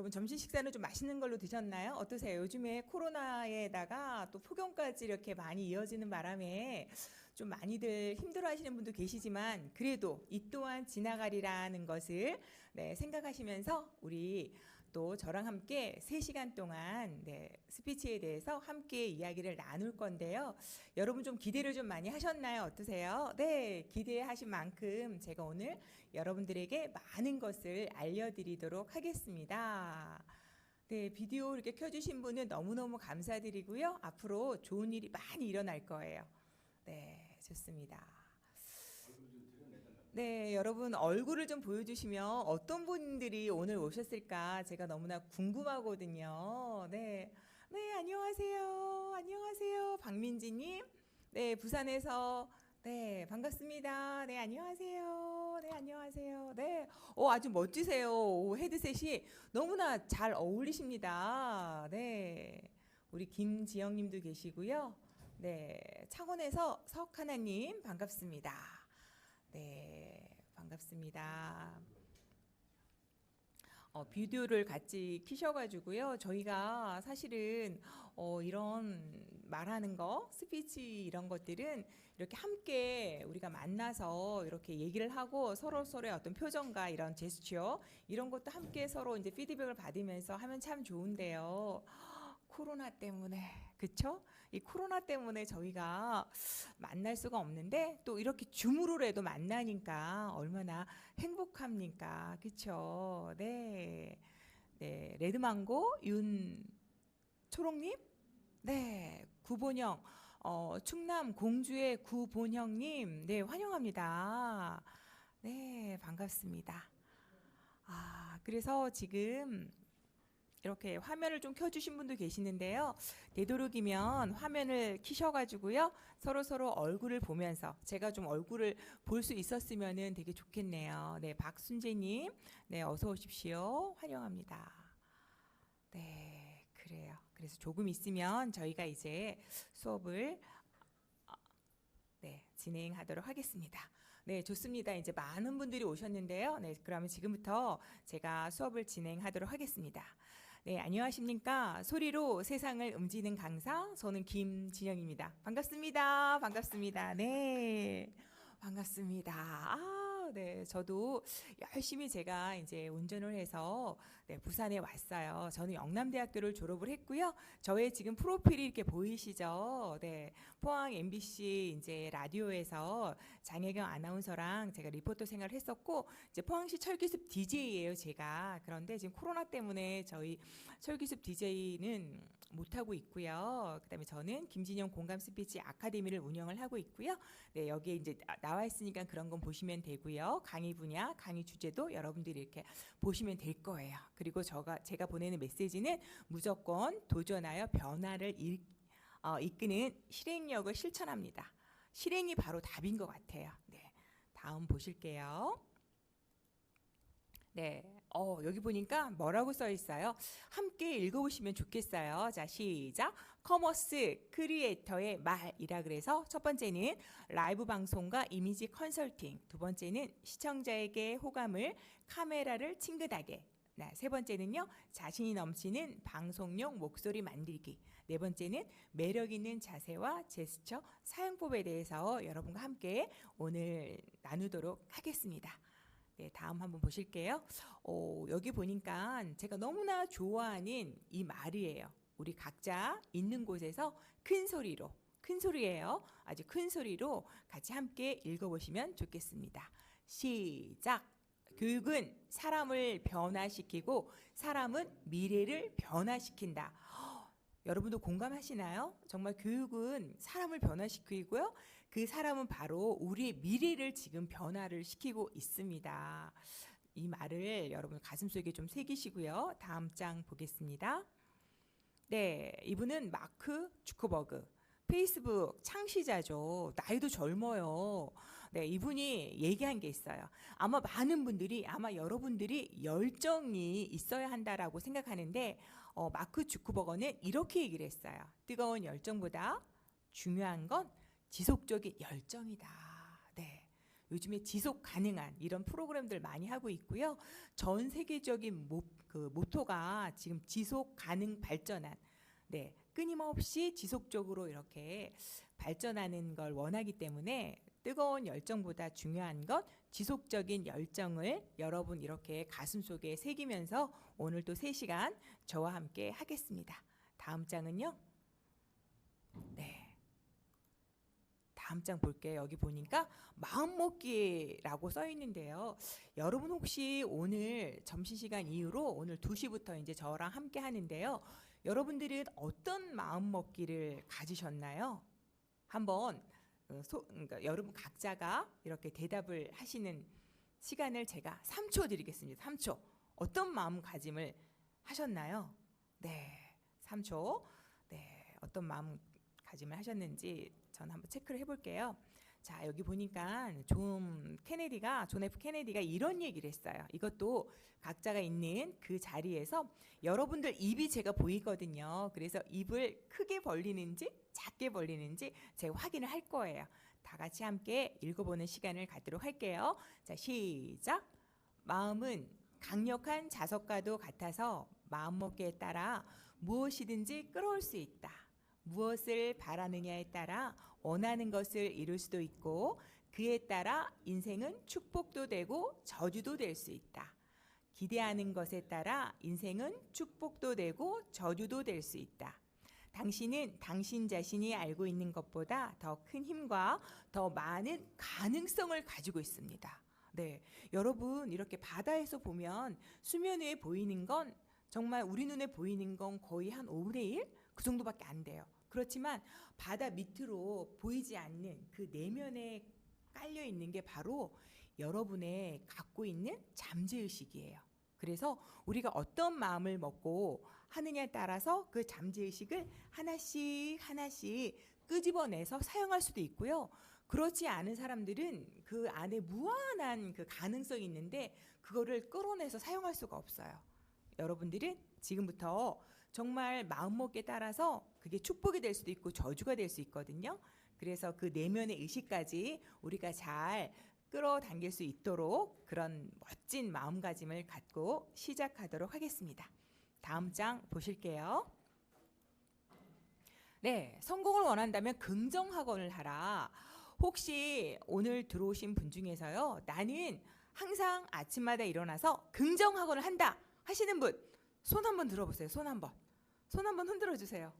여러분 점심 식사는 좀 맛있는 걸로 드셨나요? 어떠세요? 요즘에 코로나에다가 또 폭염까지 이렇게 많이 이어지는 바람에 좀 많이들 힘들어하시는 분도 계시지만 그래도 이 또한 지나가리라는 것을 네, 생각하시면서 우리 또 저랑 함께 3시간 동안 네, 스피치에 대해서 함께 이야기를 나눌 건데요. 여러분 좀 기대를 좀 많이 하셨나요? 어떠세요? 네, 기대하신 만큼 제가 오늘 여러분들에게 많은 것을 알려드리도록 하겠습니다. 네, 비디오 이렇게 켜주신 분은 너무너무 감사드리고요. 앞으로 좋은 일이 많이 일어날 거예요. 네, 좋습니다. 네, 여러분 얼굴을 좀 보여주시면 어떤 분들이 오늘 오셨을까 제가 너무나 궁금하거든요. 네, 네, 안녕하세요. 안녕하세요. 박민지님. 네, 부산에서 네, 반갑습니다. 네, 안녕하세요. 네, 안녕하세요. 네, 아주 멋지세요. 헤드셋이 너무나 잘 어울리십니다. 네, 우리 김지영님도 계시고요. 네, 창원에서 석하나님 반갑습니다. 네, 반갑습니다. 비디오를 같이 키셔가지고요. 저희가 사실은 이런 말하는 거, 스피치 이런 것들은 이렇게 함께 우리가 만나서 이렇게 얘기를 하고 서로의 어떤 표정과 이런 제스처 이런 것도 함께 서로 이제 피드백을 받으면서 하면 참 좋은데요. 코로나 때문에 그쵸? 이 코로나 때문에 저희가 만날 수가 없는데 또 이렇게 줌으로라도 만나니까 얼마나 행복합니까? 그쵸? 네. 네. 레드망고 윤초롱님? 네. 구본영. 충남 공주의 구본영님. 네. 환영합니다. 네. 반갑습니다. 그래서 지금 이렇게 화면을 좀 켜주신 분도 계시는데요. 되도록이면 화면을 키셔가지고요. 서로 얼굴을 보면서 제가 좀 얼굴을 볼 수 있었으면 되게 좋겠네요. 네, 박순재님. 네, 어서 오십시오. 환영합니다. 네, 그래요. 그래서 조금 있으면 저희가 이제 수업을 네, 진행하도록 하겠습니다. 네, 좋습니다. 이제 많은 분들이 오셨는데요. 네, 그러면 지금부터 제가 수업을 진행하도록 하겠습니다. 네, 안녕하십니까. 소리로 세상을 움직이는 강사, 저는 김진영입니다. 반갑습니다. 반갑습니다. 네. 반갑습니다. 네. 저도 열심히 제가 이제 운전을 해서 네, 부산에 왔어요. 저는 영남대학교를 졸업을 했고요. 저의 지금 프로필이 이렇게 보이시죠? 네. 포항 MBC 이제 라디오에서 장혜경 아나운서랑 제가 리포터 생활을 했었고, 이제 포항시 철기습 DJ예요, 제가. 그런데 지금 코로나 때문에 저희 철기습 DJ는 못하고 있고요. 그다음에 저는 김진영 공감 스피치 아카데미를 운영을 하고 있고요. 네, 여기에 이제 나와 있으니까 그런 건 보시면 되고요. 강의 분야, 강의 주제도 여러분들이 이렇게 보시면 될 거예요. 그리고 제가 보내는 메시지는 무조건 도전하여 변화를 이끄는 실행력을 실천합니다. 실행이 바로 답인 것 같아요. 네, 다음 보실게요. 네, 여기 보니까 뭐라고 써 있어요? 함께 읽어보시면 좋겠어요. 자, 시작. 커머스 크리에이터의 말이라 그래서 첫 번째는 라이브 방송과 이미지 컨설팅, 두 번째는 시청자에게 호감을 카메라를 친근하게, 세 번째는요, 자신이 넘치는 방송용 목소리 만들기, 네 번째는 매력 있는 자세와 제스처 사용법에 대해서 여러분과 함께 오늘 나누도록 하겠습니다. 네, 다음 한번 보실게요. 여기 보니까 제가 너무나 좋아하는 이 말이에요. 우리 각자 있는 곳에서 큰 소리예요. 아주 큰 소리로 같이 함께 읽어보시면 좋겠습니다. 시작! 교육은 사람을 변화시키고 사람은 미래를 변화시킨다. 여러분도 공감하시나요? 정말 교육은 사람을 변화시키고요. 그 사람은 바로 우리의 미래를 지금 변화를 시키고 있습니다. 이 말을 여러분 가슴속에 좀 새기시고요. 다음 장 보겠습니다. 네, 이분은 마크 주커버그. 페이스북 창시자죠. 나이도 젊어요. 네, 이분이 얘기한 게 있어요. 아마 여러분들이 열정이 있어야 한다라고 생각하는데, 마크 주커버거는 이렇게 얘기를 했어요. 뜨거운 열정보다 중요한 건 지속적인 열정이다. 네. 요즘에 지속 가능한 이런 프로그램들 많이 하고 있고요. 전 세계적인 그 모토가 지금 지속 가능 발전한, 네, 끊임없이 지속적으로 이렇게 발전하는 걸 원하기 때문에 뜨거운 열정보다 중요한 건 지속적인 열정을 여러분 이렇게 가슴속에 새기면서 오늘 또 3시간 저와 함께 하겠습니다. 다음 장은요. 네. 다음 장 볼게요. 여기 보니까 마음먹기라고 써 있는데요. 여러분 혹시 오늘 점심시간 이후로 오늘 2시부터 이제 저랑 함께 하는데요. 여러분들은 어떤 마음먹기를 가지셨나요? 한번 그러니까 여러분 각자가 이렇게 대답을 하시는 시간을 제가 3초 드리겠습니다. 3초. 어떤 마음가짐을 하셨나요? 네, 3초. 네, 어떤 마음가짐을 하셨는지 저는 한번 체크를 해볼게요. 자, 여기 보니까 존 F 케네디가 이런 얘기를 했어요. 이것도 각자가 있는 그 자리에서 여러분들 입이 제가 보이거든요. 그래서 입을 크게 벌리는지 작게 벌리는지 제가 확인을 할 거예요. 다 같이 함께 읽어보는 시간을 갖도록 할게요. 자, 시작. 마음은 강력한 자석과도 같아서 마음먹기에 따라 무엇이든지 끌어올 수 있다. 무엇을 바라느냐에 따라 원하는 것을 이룰 수도 있고 그에 따라 인생은 축복도 되고 저주도 될 수 있다. 기대하는 것에 따라 인생은 축복도 되고 저주도 될 수 있다. 당신은 당신 자신이 알고 있는 것보다 더 큰 힘과 더 많은 가능성을 가지고 있습니다. 네, 여러분 이렇게 바다에서 보면 수면 위에 보이는 건 정말 우리 눈에 보이는 건 거의 한 5분의 1? 그 정도밖에 안 돼요. 그렇지만 바다 밑으로 보이지 않는 그 내면에 깔려 있는 게 바로 여러분의 갖고 있는 잠재의식이에요. 그래서 우리가 어떤 마음을 먹고 하느냐에 따라서 그 잠재의식을 하나씩 끄집어내서 사용할 수도 있고요. 그렇지 않은 사람들은 그 안에 무한한 그 가능성이 있는데 그거를 끌어내서 사용할 수가 없어요. 여러분들은 지금부터 정말 마음먹기에 따라서 그게 축복이 될 수도 있고 저주가 될 수 있거든요. 그래서 그 내면의 의식까지 우리가 잘 끌어당길 수 있도록 그런 멋진 마음가짐을 갖고 시작하도록 하겠습니다. 다음 장 보실게요. 네, 성공을 원한다면 긍정학원을 하라. 혹시 오늘 들어오신 분 중에서요, 나는 항상 아침마다 일어나서 긍정학원을 한다 하시는 분, 손 한번 들어보세요. 손 한번 흔들어 주세요.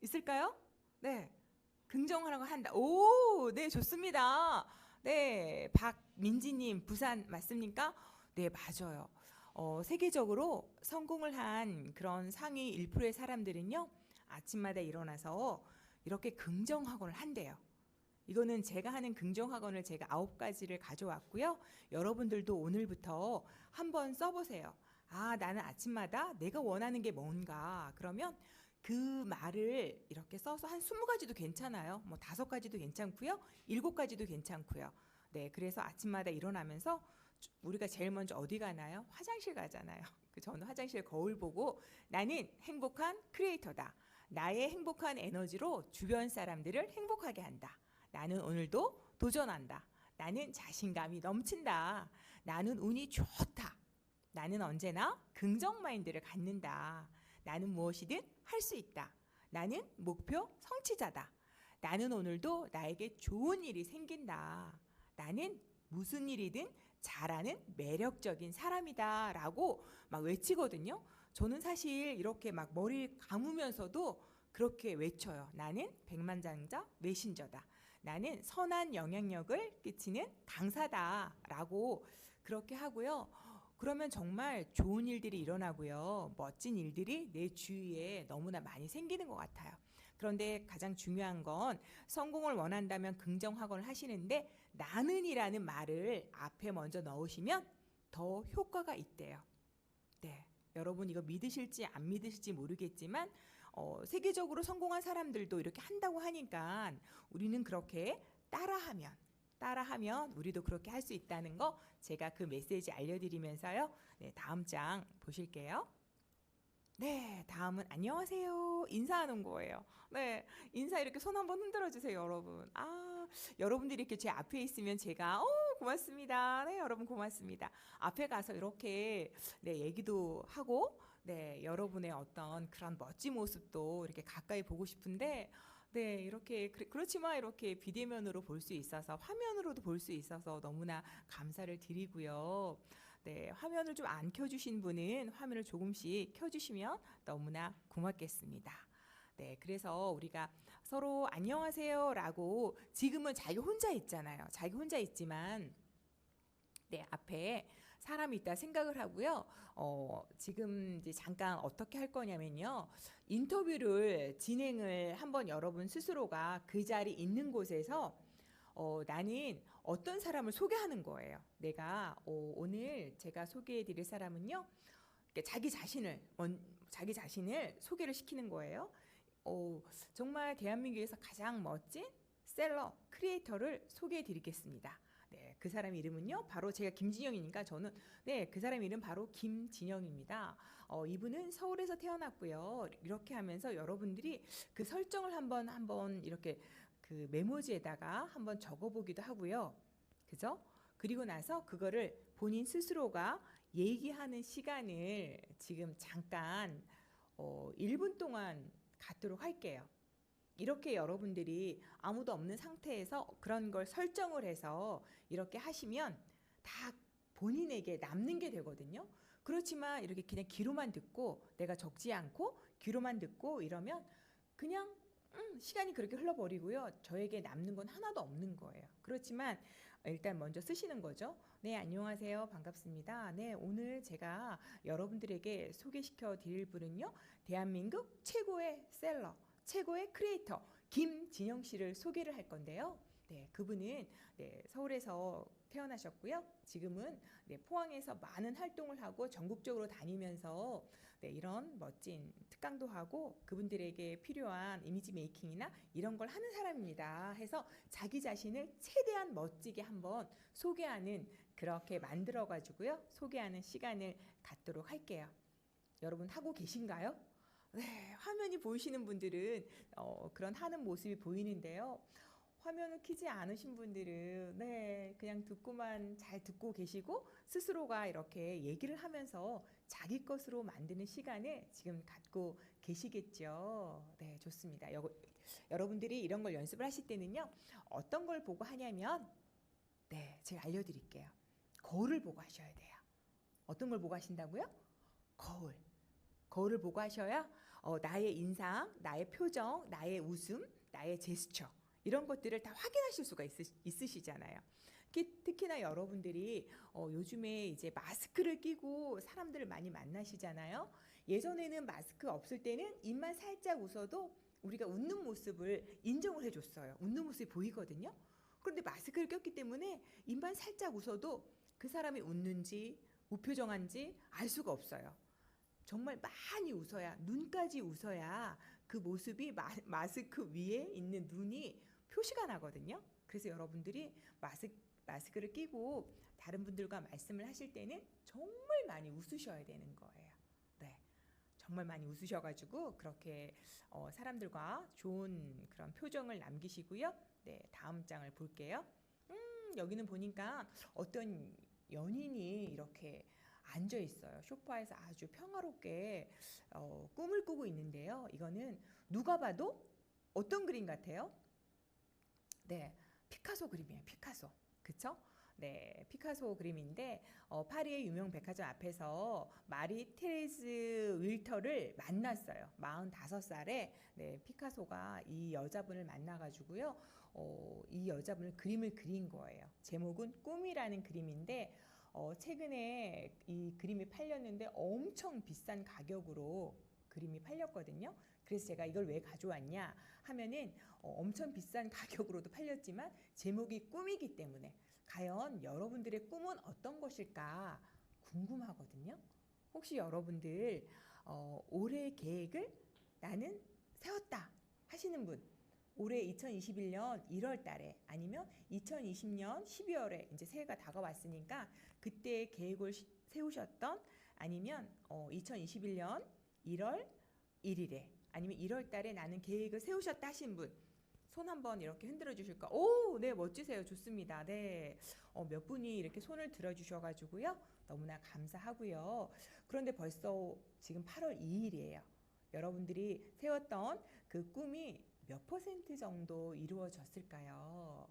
있을까요? 네, 긍정하라고 한다. 오, 네, 좋습니다. 네, 박민지님 부산 맞습니까? 네, 맞아요. 세계적으로 성공을 한 그런 상위 1%의 사람들은요, 아침마다 일어나서 이렇게 긍정학원을 한대요. 이거는 제가 하는 긍정학원을 제가 9가지를 가져왔고요. 여러분들도 오늘부터 한번 써보세요. 아, 나는 아침마다 내가 원하는 게 뭔가. 그러면 그 말을 이렇게 써서 한 20가지도 괜찮아요. 뭐 5가지도 괜찮고요. 7가지도 괜찮고요. 네, 그래서 아침마다 일어나면서 우리가 제일 먼저 어디 가나요? 화장실 가잖아요. 저는 화장실 거울 보고 나는 행복한 크리에이터다. 나의 행복한 에너지로 주변 사람들을 행복하게 한다. 나는 오늘도 도전한다. 나는 자신감이 넘친다. 나는 운이 좋다. 나는 언제나 긍정 마인드를 갖는다. 나는 무엇이든 할 수 있다. 나는 목표 성취자다. 나는 오늘도 나에게 좋은 일이 생긴다. 나는 무슨 일이든 잘하는 매력적인 사람이다 라고 막 외치거든요. 저는 사실 이렇게 막 머리를 감으면서도 그렇게 외쳐요. 나는 백만장자 메신저다. 나는 선한 영향력을 끼치는 강사다 라고 그렇게 하고요. 그러면 정말 좋은 일들이 일어나고요. 멋진 일들이 내 주위에 너무나 많이 생기는 것 같아요. 그런데 가장 중요한 건 성공을 원한다면 긍정학원을 하시는데 나는이라는 말을 앞에 먼저 넣으시면 더 효과가 있대요. 네, 여러분 이거 믿으실지 안 믿으실지 모르겠지만 세계적으로 성공한 사람들도 이렇게 한다고 하니까 우리는 그렇게 따라하면 우리도 그렇게 할 수 있다는 거 제가 그 메시지 알려드리면서요. 네, 다음 장 보실게요. 네, 다음은 안녕하세요. 인사하는 거예요. 네, 인사 이렇게 손 한번 흔들어 주세요, 여러분. 아, 여러분들이 이렇게 제 앞에 있으면 제가 고맙습니다. 네, 여러분 고맙습니다. 앞에 가서 이렇게 네, 얘기도 하고 네, 여러분의 어떤 그런 멋진 모습도 이렇게 가까이 보고 싶은데 네, 이렇게 그렇지만 이렇게 비대면으로 볼 수 있어서 화면으로도 볼 수 있어서 너무나 감사를 드리고요. 네, 화면을 좀 안 켜주신 분은 화면을 조금씩 켜주시면 너무나 고맙겠습니다. 네, 그래서 우리가 서로 안녕하세요라고 지금은 자기 혼자 있잖아요. 자기 혼자 있지만 네, 앞에 사람이 있다 생각을 하고요. 지금 이제 잠깐 어떻게 할 거냐면요. 인터뷰를 진행을 한번 여러분 스스로가 그 자리 있는 곳에서 나는 어떤 사람을 소개하는 거예요. 내가 오늘 제가 소개해 드릴 사람은요. 자기 자신을 소개를 시키는 거예요. 정말 대한민국에서 가장 멋진 셀러, 크리에이터를 소개해 드리겠습니다. 네, 그 사람 이름은요, 바로 제가 김진영이니까 저는, 네, 그 사람 이름 바로 김진영입니다. 이분은 서울에서 태어났고요. 이렇게 하면서 여러분들이 그 설정을 한번 이렇게 그 메모지에다가 한번 적어보기도 하고요. 그죠? 그리고 나서 그거를 본인 스스로가 얘기하는 시간을 지금 잠깐 1분 동안 갖도록 할게요. 이렇게 여러분들이 아무도 없는 상태에서 그런 걸 설정을 해서 이렇게 하시면 다 본인에게 남는 게 되거든요. 그렇지만 이렇게 그냥 귀로만 듣고 내가 적지 않고 귀로만 듣고 이러면 그냥 시간이 그렇게 흘러버리고요. 저에게 남는 건 하나도 없는 거예요. 그렇지만 일단 먼저 쓰시는 거죠. 네, 안녕하세요. 반갑습니다. 네, 오늘 제가 여러분들에게 소개시켜 드릴 분은요. 대한민국 최고의 셀러, 최고의 크리에이터 김진영 씨를 소개를 할 건데요. 네, 그분은 네, 서울에서 태어나셨고요. 지금은 네, 포항에서 많은 활동을 하고 전국적으로 다니면서 네, 이런 멋진 특강도 하고 그분들에게 필요한 이미지 메이킹이나 이런 걸 하는 사람입니다. 해서 자기 자신을 최대한 멋지게 한번 소개하는 그렇게 만들어 가지고요. 소개하는 시간을 갖도록 할게요. 여러분 하고 계신가요? 네, 화면이 보이시는 분들은 그런 하는 모습이 보이는데요. 화면을 켜지 않으신 분들은 네, 그냥 듣고만 잘 듣고 계시고 스스로가 이렇게 얘기를 하면서 자기 것으로 만드는 시간을 지금 갖고 계시겠죠. 네, 좋습니다. 여러분들이 이런 걸 연습을 하실 때는요. 어떤 걸 보고 하냐면 네, 제가 알려드릴게요. 거울을 보고 하셔야 돼요. 어떤 걸 보고 하신다고요? 거울. 거울을 보고 하셔야 나의 인상, 나의 표정, 나의 웃음, 나의 제스처 이런 것들을 다 확인하실 수가 있으시잖아요. 특히나 여러분들이 요즘에 이제 마스크를 끼고 사람들을 많이 만나시잖아요. 예전에는 마스크 없을 때는 입만 살짝 웃어도 우리가 웃는 모습을 인정을 해줬어요. 웃는 모습이 보이거든요. 그런데 마스크를 꼈기 때문에 입만 살짝 웃어도 그 사람이 웃는지 무표정한지 알 수가 없어요. 정말 많이 웃어야 눈까지 웃어야 그 모습이 마스크 위에 있는 눈이 표시가 나거든요. 그래서 여러분들이 마스크를 끼고 다른 분들과 말씀을 하실 때는 정말 많이 웃으셔야 되는 거예요. 네, 정말 많이 웃으셔가지고 그렇게 사람들과 좋은 그런 표정을 남기시고요. 네, 다음 장을 볼게요. 여기는 보니까 어떤 연인이 이렇게 앉아 있어요. 소파에서 아주 평화롭게 꿈을 꾸고 있는데요. 이거는 누가 봐도 어떤 그림 같아요? 네, 피카소 그림이에요. 피카소. 그쵸? 네, 피카소 그림인데 파리의 유명 백화점 앞에서 마리 테레즈 윌터를 만났어요. 45살에 네, 피카소가 이 여자분을 만나가지고요. 이 여자분을 그림을 그린 거예요. 제목은 꿈이라는 그림인데 최근에 이 그림이 팔렸는데 엄청 비싼 가격으로 그림이 팔렸거든요. 그래서 제가 이걸 왜 가져왔냐 하면은 엄청 비싼 가격으로도 팔렸지만 제목이 꿈이기 때문에 과연 여러분들의 꿈은 어떤 것일까 궁금하거든요. 혹시 여러분들 올해 계획을 나는 세웠다 하시는 분 올해 2021년 1월 달에 아니면 2020년 12월에 이제 새해가 다가왔으니까 그때 계획을 세우셨던 아니면 2021년 1월 1일에 아니면 1월 달에 나는 계획을 세우셨다 하신 분 손 한번 이렇게 흔들어 주실까? 오, 네, 멋지세요. 좋습니다. 네. 몇 분이 이렇게 손을 들어 주셔가지고요. 너무나 감사하고요. 그런데 벌써 지금 8월 2일이에요. 여러분들이 세웠던 그 꿈이 몇 퍼센트 정도 이루어졌을까요?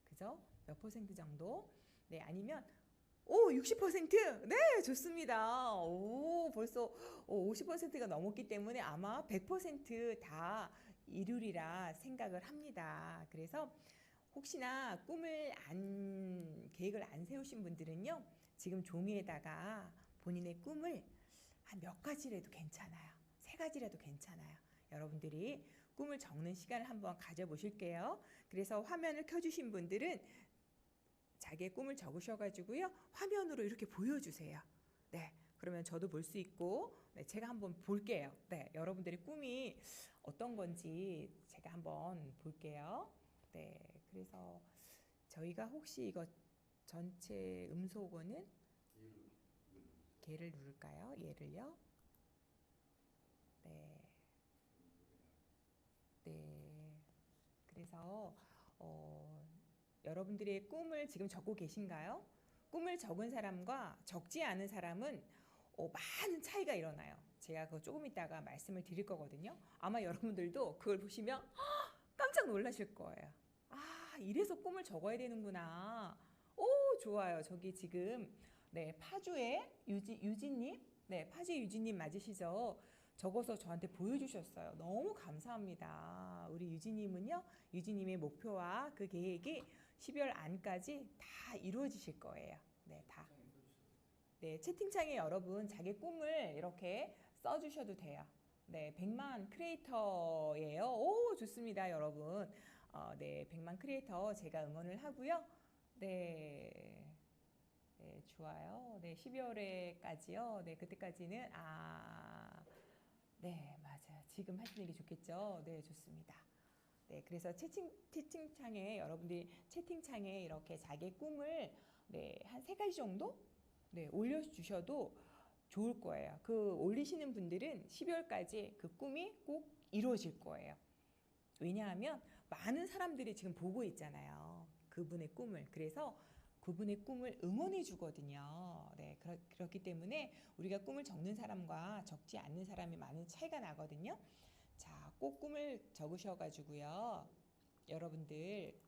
그죠? 몇 퍼센트 정도? 네, 아니면 60%? 네, 좋습니다. 벌써 50%가 넘었기 때문에 아마 100%다 이루리라 생각을 합니다. 그래서 혹시나 계획을 안 세우신 분들은요, 지금 종이에다가 본인의 꿈을 한 몇 가지라도 괜찮아요. 세 가지라도 괜찮아요. 여러분들이 꿈을 적는 시간을 한번 가져보실게요. 그래서 화면을 켜주신 분들은 자기의 꿈을 적으셔가지고요, 화면으로 이렇게 보여주세요. 네, 그러면 저도 볼 수 있고, 네, 제가 한번 볼게요. 네, 여러분들의 꿈이 어떤 건지 제가 한번 볼게요. 네, 그래서 저희가 혹시 이거 전체 음소거는 얘를 누를까요? 얘를요. 네, 네. 그래서 여러분들의 꿈을 지금 적고 계신가요? 꿈을 적은 사람과 적지 않은 사람은 많은 차이가 일어나요. 제가 그거 조금 이따가 말씀을 드릴 거거든요. 아마 여러분들도 그걸 보시면 깜짝 놀라실 거예요. 아, 이래서 꿈을 적어야 되는구나. 오, 좋아요. 저기 지금 네, 파주의 유진님, 네, 파주의 유진님 맞으시죠? 적어서 저한테 보여주셨어요. 너무 감사합니다. 우리 유진님은요, 유진님의 목표와 그 계획이 12월 안까지 다 이루어지실 거예요. 네, 다. 네, 채팅창에 여러분 자기 꿈을 이렇게 써주셔도 돼요. 네, 100만 크리에이터예요. 오, 좋습니다, 여러분. 네, 100만 크리에이터 제가 응원을 하고요. 네, 네, 좋아요. 네, 12월에까지요. 네, 그때까지는 네, 맞아요. 지금 하시는 게 좋겠죠. 네, 좋습니다. 네, 그래서 채팅창에 여러분들이 채팅창에 이렇게 자기의 꿈을 네, 한 세 가지 정도 네, 올려주셔도 좋을 거예요. 그 올리시는 분들은 12월까지 그 꿈이 꼭 이루어질 거예요. 왜냐하면 많은 사람들이 지금 보고 있잖아요. 그분의 꿈을. 그래서 그분의 꿈을 응원해 주거든요. 네, 그렇기 때문에 우리가 꿈을 적는 사람과 적지 않는 사람이 많은 차이가 나거든요. 자, 꼭 꿈을 적으셔가지고요. 여러분들,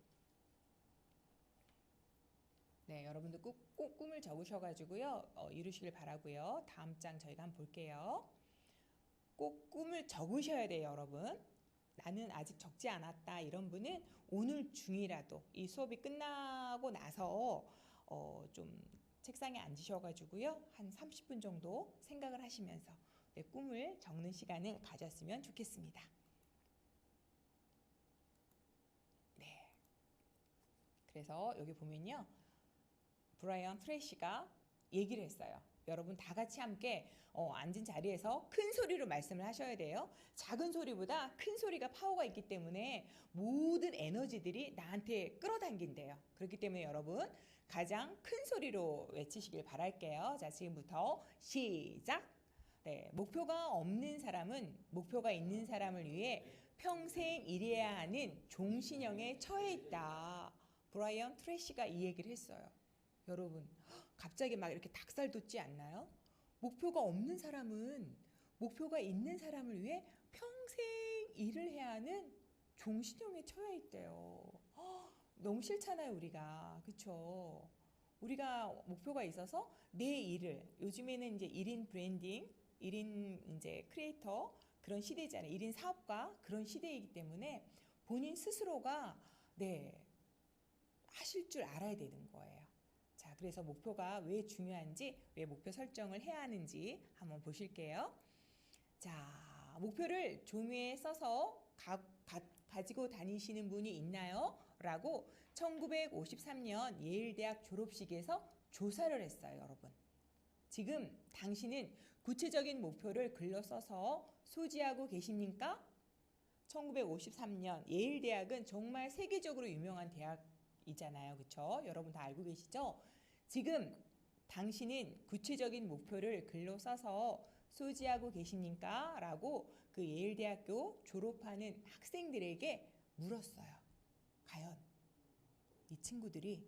네, 여러분들 꼭 꿈을 적으셔가지고요. 이루시길 바라고요. 다음 장 저희가 한번 볼게요. 꼭 꿈을 적으셔야 돼요, 여러분. 나는 아직 적지 않았다 이런 분은 오늘 중이라도 이 수업이 끝나고 나서 좀 책상에 앉으셔가지고요. 한 30분 정도 생각을 하시면서 내 꿈을 적는 시간을 가졌으면 좋겠습니다. 네. 그래서 여기 보면요. 브라이언 트레이시가 얘기를 했어요. 여러분 다 같이 함께 앉은 자리에서 큰 소리로 말씀을 하셔야 돼요. 작은 소리보다 큰 소리가 파워가 있기 때문에 모든 에너지들이 나한테 끌어당긴대요. 그렇기 때문에 여러분 가장 큰 소리로 외치시길 바랄게요. 자, 지금부터 시작. 네, 목표가 없는 사람은 목표가 있는 사람을 위해 평생 일해야 하는 종신형에 처해 있다. 브라이언 트레이시가 이 얘기를 했어요. 여러분, 갑자기 막 이렇게 닭살 돋지 않나요? 목표가 없는 사람은 목표가 있는 사람을 위해 평생 일을 해야 하는 종신형에 처해 있대요. 너무 싫잖아요, 우리가. 그쵸? 우리가 목표가 있어서 내 일을, 요즘에는 이제 1인 브랜딩, 1인 이제 크리에이터 그런 시대잖아요. 1인 사업가 그런 시대이기 때문에 본인 스스로가 네, 하실 줄 알아야 되는 거예요. 자, 그래서 목표가 왜 중요한지, 왜 목표 설정을 해야 하는지 한번 보실게요. 자, 목표를 종이에 써서 가지고 다니시는 분이 있나요? 라고 1953년 예일대학 졸업식에서 조사를 했어요, 여러분. 지금 당신은 구체적인 목표를 글로 써서 소지하고 계십니까? 1953년 예일대학은 정말 세계적으로 유명한 대학이잖아요. 그렇죠? 여러분 다 알고 계시죠? 지금 당신은 구체적인 목표를 글로 써서 소지하고 계십니까? 라고 그 예일대학교 졸업하는 학생들에게 물었어요. 과연 이 친구들이,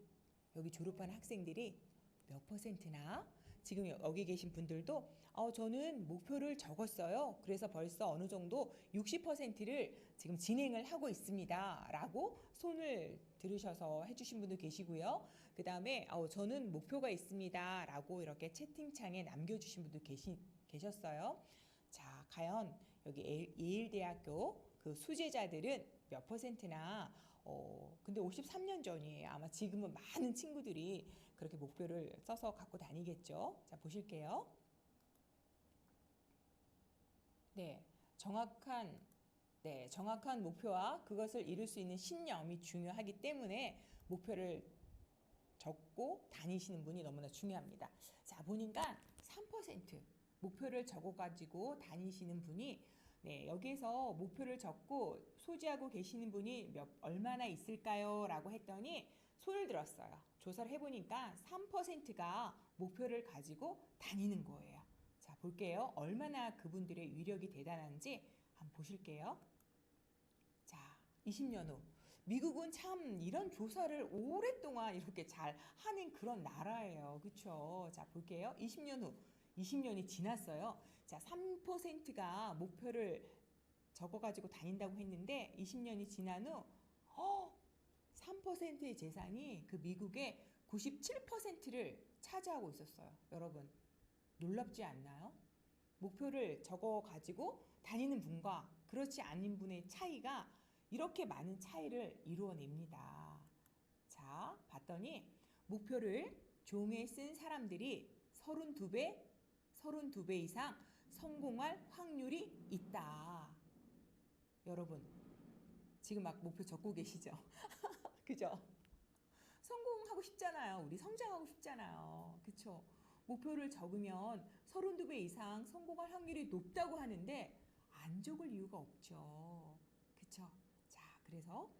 여기 졸업한 학생들이 몇 퍼센트나, 지금 여기 계신 분들도 저는 목표를 적었어요. 그래서 벌써 어느 정도 60%를 지금 진행을 하고 있습니다. 라고 손을 들으셔서 해주신 분도 계시고요. 그 다음에 저는 목표가 있습니다. 라고 이렇게 채팅창에 남겨주신 분도 계셨어요. 자, 과연 여기 예일대학교 그 수재자들은 몇 퍼센트나, 근데 53년 전이에요. 아마 지금은 많은 친구들이 그렇게 목표를 써서 갖고 다니겠죠. 자, 보실게요. 네, 정확한 목표와 그것을 이룰 수 있는 신념이 중요하기 때문에 목표를 적고 다니시는 분이 너무나 중요합니다. 자, 보니까 3% 목표를 적어가지고 다니시는 분이, 네, 여기에서 목표를 적고 소지하고 계시는 분이 얼마나 있을까요? 라고 했더니 손을 들었어요. 조사를 해보니까 3%가 목표를 가지고 다니는 거예요. 자, 볼게요. 얼마나 그분들의 위력이 대단한지 한번 보실게요. 자, 20년 후. 미국은 참 이런 조사를 오랫동안 이렇게 잘 하는 그런 나라예요. 그쵸? 자, 볼게요. 20년 후. 20년이 지났어요. 자, 3%가 목표를 적어가지고 다닌다고 했는데 20년이 지난 후 3%의 재산이 그 미국의 97%를 차지하고 있었어요. 여러분, 놀랍지 않나요? 목표를 적어가지고 다니는 분과 그렇지 않은 분의 차이가 이렇게 많은 차이를 이루어냅니다. 자, 봤더니 목표를 종이에 쓴 사람들이 32배 이상 성공할 확률이 있다. 여러분, 지금 막 목표 적고 계시죠? 그죠? 성공하고 싶잖아요. 우리 성장하고 싶잖아요. 그쵸? 목표를 적으면 32배 이상 성공할 확률이 높다고 하는데 안 적을 이유가 없죠. 그쵸? 자, 그래서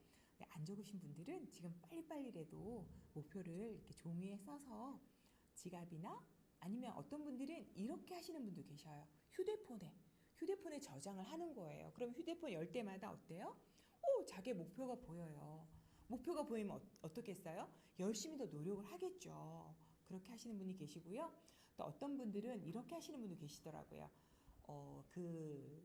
안 적으신 분들은 지금 빨리빨리라도 목표를 이렇게 종이에 써서 지갑이나, 아니면 어떤 분들은 이렇게 하시는 분도 계셔요. 휴대폰에 저장을 하는 거예요. 그럼 휴대폰 열 때마다 어때요? 자기의 목표가 보여요. 목표가 보이면 어떻겠어요? 열심히 더 노력을 하겠죠. 그렇게 하시는 분이 계시고요. 또 어떤 분들은 이렇게 하시는 분도 계시더라고요. 그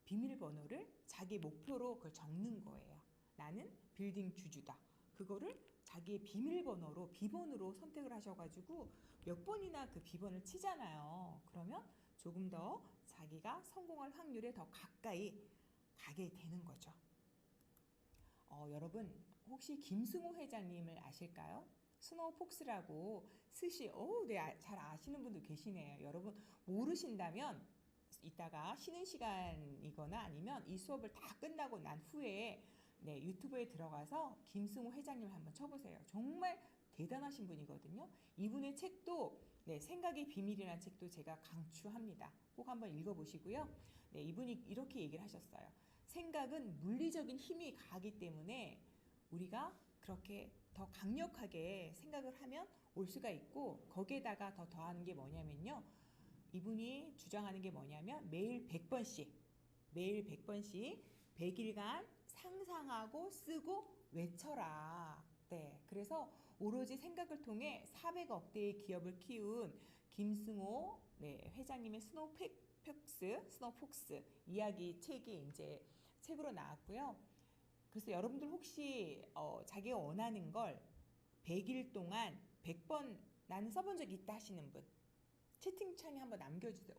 비밀번호를 자기 목표로 그걸 적는 거예요. 나는 빌딩 주주다. 그거를 자기의 비밀번호로, 비번으로 선택을 하셔가지고 몇 번이나 그 비번을 치잖아요. 그러면 조금 더 자기가 성공할 확률에 더 가까이 가게 되는 거죠. 여러분, 혹시 김승호 회장님을 아실까요? 스노우폭스라고 스시, 네, 잘 아시는 분도 계시네요. 여러분, 모르신다면 이따가 쉬는 시간이거나 아니면 이 수업을 다 끝나고 난 후에 네, 유튜브에 들어가서 김승호 회장님을 한번 쳐보세요. 정말 대단하신 분이거든요. 이분의 책도, 네, 생각의 비밀이라는 책도 제가 강추합니다. 꼭 한번 읽어보시고요. 네, 이분이 이렇게 얘기를 하셨어요. 생각은 물리적인 힘이 가기 때문에 우리가 그렇게 더 강력하게 생각을 하면 올 수가 있고, 거기에다가 더 더하는 게 뭐냐면요. 이분이 주장하는 게 뭐냐면 매일 100번씩 100일간 상상하고 쓰고 외쳐라. 네, 그래서 오로지 생각을 통해 400억 대의 기업을 키운 김승호, 네, 회장님의 스노우폭스 이야기 책이 이제 책으로 나왔고요. 그래서 여러분들 혹시 자기가 원하는 걸 100일 동안 100번 나는 써본 적 있다 하시는 분, 채팅창에 한번 남겨주세요.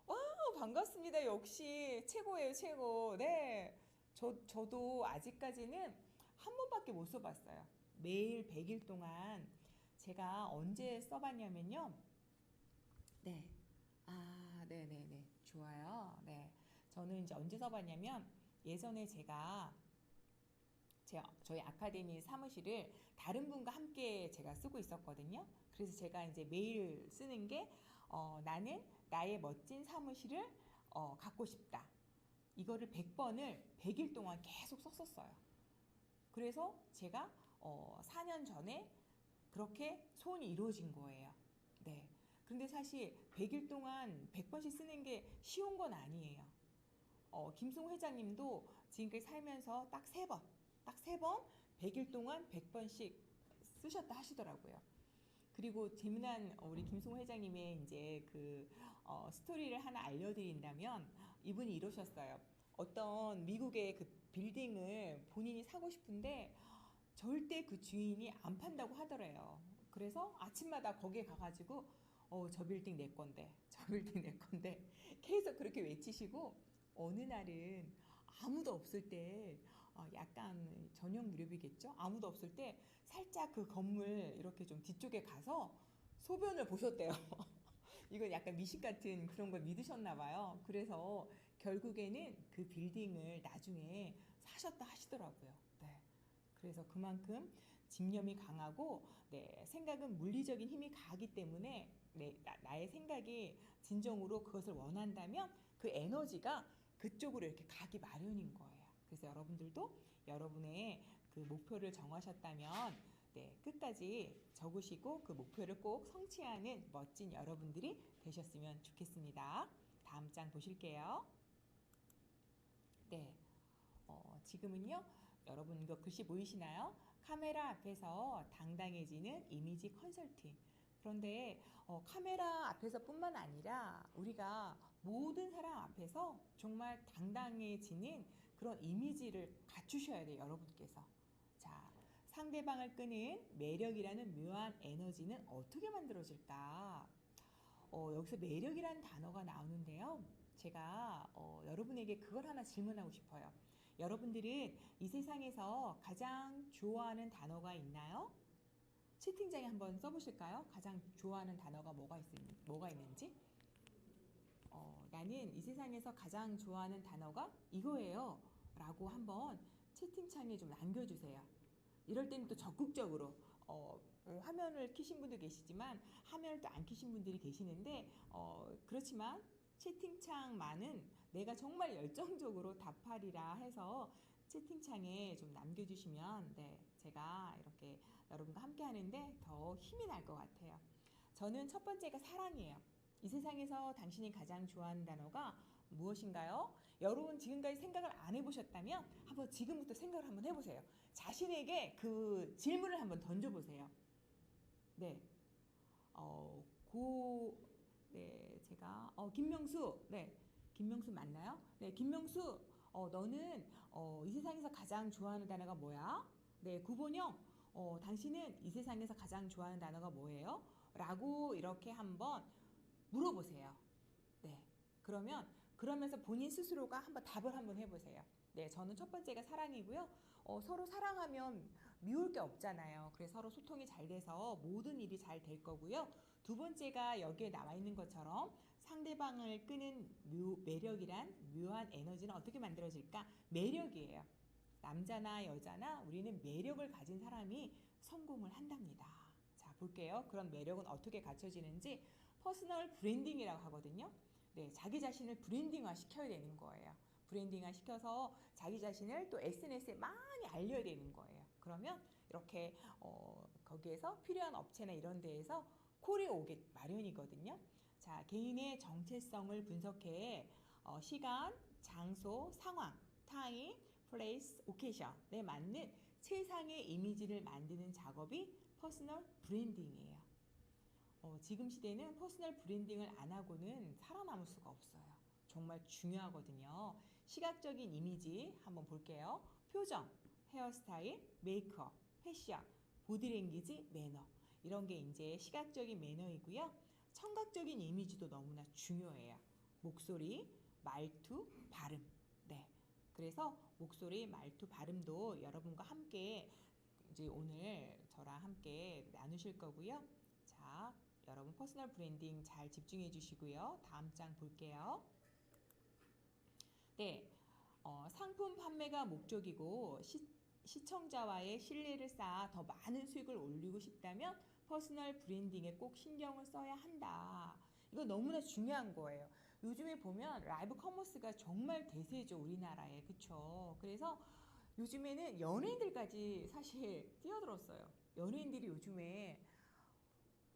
와, 반갑습니다. 역시 최고예요, 최고. 네, 저도 아직까지는 한 번밖에 못 써봤어요. 매일 100일 동안 제가 언제 써봤냐면요. 네, 네네네, 좋아요. 네, 저는 이제 언제 써봤냐면 예전에 저희 아카데미 사무실을 다른 분과 함께 제가 쓰고 있었거든요. 그래서 제가 이제 매일 쓰는 게 나는 나의 멋진 사무실을 갖고 싶다. 이거를 100번을 100일 동안 계속 썼었어요. 그래서 제가 4년 전에 그렇게 소원이 이루어진 거예요. 네. 그런데 사실 100일 동안 100번씩 쓰는 게 쉬운 건 아니에요. 김승호 회장님도 지금까지 살면서 딱 세 번, 100일 동안 100번씩 쓰셨다 하시더라고요. 그리고 재미난 우리 김승호 회장님의 이제 스토리를 하나 알려드린다면 이분이 이러셨어요. 어떤 미국의 그 빌딩을 본인이 사고 싶은데 절대 그 주인이 안 판다고 하더래요. 그래서 아침마다 거기에 가가지고 저 빌딩 내 건데, 저 빌딩 내 건데 계속 그렇게 외치시고 어느 날은 아무도 없을 때 약간 저녁 무렵이겠죠? 아무도 없을 때 살짝 그 건물 이렇게 좀 뒤쪽에 가서 소변을 보셨대요. 이건 약간 미식 같은 그런 걸 믿으셨나 봐요. 그래서 결국에는 그 빌딩을 나중에 사셨다 하시더라고요. 네. 그래서 그만큼 집념이 강하고 생각은 물리적인 힘이 강하기 때문에 나의 생각이 진정으로 그것을 원한다면 그 에너지가 그쪽으로 이렇게 가기 마련인 거예요. 그래서 여러분들도 여러분의 그 목표를 정하셨다면 끝까지 적으시고 그 목표를 꼭 성취하는 멋진 여러분들이 되셨으면 좋겠습니다. 다음 장 보실게요. 네, 지금은요. 여러분 이거 글씨 보이시나요? 카메라 앞에서 당당해지는 이미지 컨설팅. 그런데 카메라 앞에서 뿐만 아니라 우리가 모든 사람 앞에서 정말 당당해지는 그런 이미지를 갖추셔야 돼요. 여러분께서. 자, 상대방을 끄는 매력이라는 묘한 에너지는 어떻게 만들어질까? 여기서 매력이라는 단어가 나오는데요. 제가 여러분에게 그걸 하나 질문하고 싶어요. 여러분들은 이 세상에서 가장 좋아하는 단어가 있나요? 채팅창에 한번 써보실까요? 가장 좋아하는 단어가 뭐가 있는지? 나는 이 세상에서 가장 좋아하는 단어가 이거예요. 라고 한번 채팅창에 좀 남겨주세요. 이럴 때는 또 적극적으로 화면을 켜신 분도 계시지만 화면을 또 안 켜신 분들이 계시는데 그렇지만 채팅창만은 내가 정말 열정적으로 답하리라 해서 채팅창에 좀 남겨주시면 제가 이렇게 여러분과 함께 하는데 더 힘이 날 것 같아요. 저는 첫 번째가 사랑이에요. 이 세상에서 당신이 가장 좋아하는 단어가 무엇인가요? 여러분 지금까지 생각을 안 해보셨다면 한번 지금부터 생각을 한번 해보세요. 자신에게 그 질문을 한번 던져보세요. 네, 제가 김명수, 김명수 맞나요? 네, 김명수, 너는 이 세상에서 가장 좋아하는 단어가 뭐야? 네, 구본영, 당신은 이 세상에서 가장 좋아하는 단어가 뭐예요? 라고 이렇게 한번 물어보세요. 네, 그러면서 본인 스스로가 한번 답을 한번 해보세요. 네, 저는 첫 번째가 사랑이고요. 서로 사랑하면 미울 게 없잖아요. 그래서 서로 소통이 잘 돼서 모든 일이 잘 될 거고요. 두 번째가 여기에 나와 있는 것처럼 상대방을 끄는 매력이란 묘한 에너지는 어떻게 만들어질까? 매력이에요. 남자나 여자나 우리는 매력을 가진 사람이 성공을 한답니다. 자, 볼게요. 그런 매력은 어떻게 갖춰지는지 퍼스널 브랜딩이라고 하거든요. 네, 자기 자신을 브랜딩화 시켜야 되는 거예요. 브랜딩화 시켜서 자기 자신을 또 SNS에 많이 알려야 되는 거예요. 그러면 이렇게 거기에서 필요한 업체나 이런 데에서 콜이 오게 마련이거든요. 자, 개인의 정체성을 분석해 시간, 장소, 상황, 타임, 플레이스, 오케이션에 맞는 최상의 이미지를 만드는 작업이 퍼스널 브랜딩이에요. 지금 시대는 퍼스널 브랜딩을 안 하고는 살아남을 수가 없어요. 정말 중요하거든요. 시각적인 이미지 한번 볼게요. 표정, 헤어스타일, 메이크업, 패션, 보디랭귀지, 매너. 이런 게 이제 시각적인 매너이고요. 청각적인 이미지도 너무나 중요해요. 목소리, 말투, 발음. 네. 그래서 목소리, 말투, 발음도 여러분과 함께 이제 오늘 저랑 함께 나누실 거고요. 자, 여러분 퍼스널 브랜딩 잘 집중해 주시고요. 다음 장 볼게요. 네, 상품 판매가 목적이고 시청자와의 신뢰를 쌓아 더 많은 수익을 올리고 싶다면 퍼스널 브랜딩에 꼭 신경을 써야 한다. 이거 너무나 중요한 거예요. 요즘에 보면 라이브 커머스가 정말 대세죠, 우리나라에. 그쵸? 그래서 요즘에는 연예인들까지 사실 뛰어들었어요. 연예인들이 요즘에